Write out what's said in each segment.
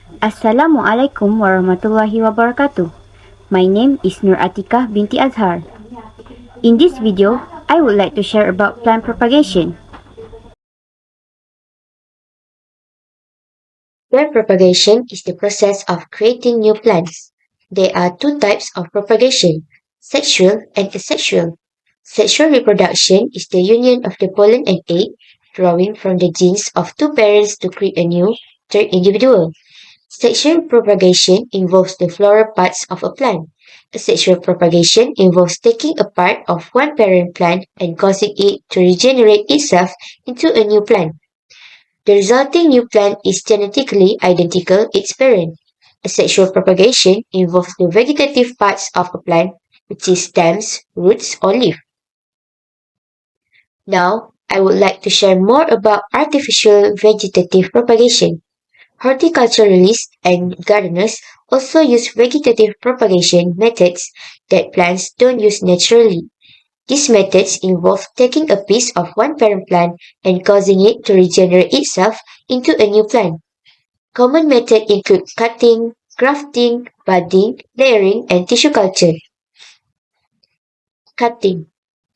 Assalamualaikum warahmatullahi wabarakatuh. My name is Atikah Binti Azhar. In this video, I would like to share about plant propagation. Plant propagation is the process of creating new plants. There are two types of propagation, sexual and asexual. Sexual reproduction is the union of the pollen and egg, drawing from the genes of two parents to create a new, third individual. Sexual propagation involves the floral parts of a plant. Asexual propagation involves taking a part of one parent plant and causing it to regenerate itself into a new plant. The resulting new plant is genetically identical its parent. Asexual propagation involves the vegetative parts of a plant, which is stems, roots, or leaf. Now, I would like to share more about artificial vegetative propagation. Horticulturalists and gardeners also use vegetative propagation methods that plants don't use naturally. These methods involve taking a piece of one parent plant and causing it to regenerate itself into a new plant. Common methods include cutting, grafting, budding, layering, and tissue culture. Cutting.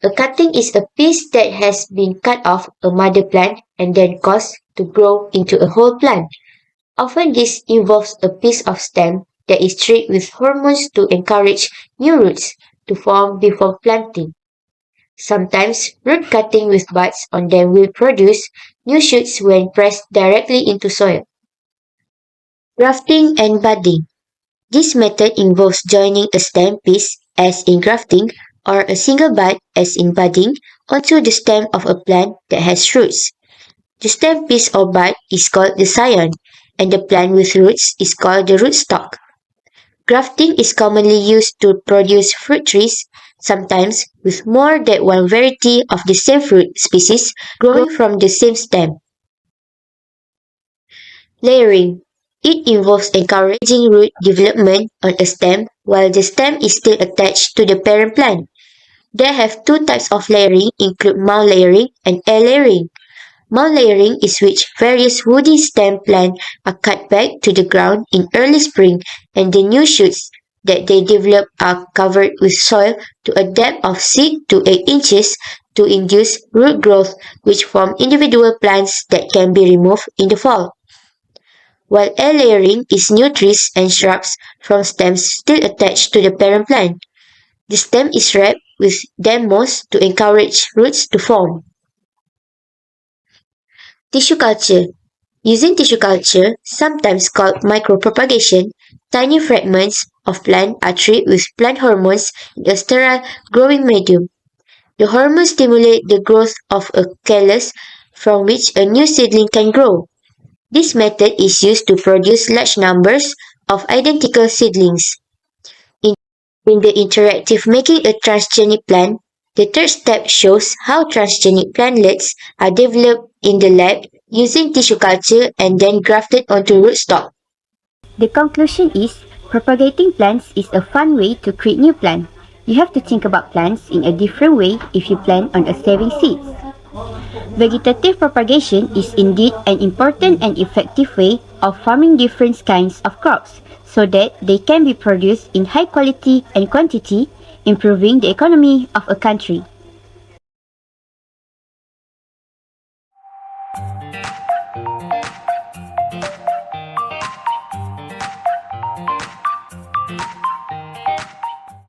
A cutting is a piece that has been cut off a mother plant and then caused to grow into a whole plant. Often this involves a piece of stem that is treated with hormones to encourage new roots to form before planting. Sometimes root cutting with buds on them will produce new shoots when pressed directly into soil. Grafting and budding. This method involves joining a stem piece, as in grafting, or a single bud, as in budding, onto the stem of a plant that has roots. The stem piece or bud is called the scion, and the plant with roots is called the rootstock. Grafting is commonly used to produce fruit trees, sometimes with more than one variety of the same fruit species growing from the same stem. Layering. It involves encouraging root development on a stem while the stem is still attached to the parent plant. There have two types of layering include mound layering and air layering. Mound layering is which various woody stem plants are cut back to the ground in early spring and the new shoots that they develop are covered with soil to a depth of 6 to 8 inches to induce root growth which form individual plants that can be removed in the fall. While air layering is new trees and shrubs from stems still attached to the parent plant. The stem is wrapped with damp moss to encourage roots to form. Tissue culture. Using tissue culture, sometimes called micropropagation, tiny fragments of plant are treated with plant hormones in a sterile growing medium. The hormones stimulate the growth of a callus from which a new seedling can grow. This method is used to produce large numbers of identical seedlings. In the interactive Making a Transgenic Plant, the third step shows how transgenic plantlets are developed in the lab using tissue culture and then grafted onto rootstock. The conclusion is, propagating plants is a fun way to create new plants. You have to think about plants in a different way if you plan on saving seeds. Vegetative propagation is indeed an important and effective way of farming different kinds of crops so that they can be produced in high quality and quantity, improving the economy of a country.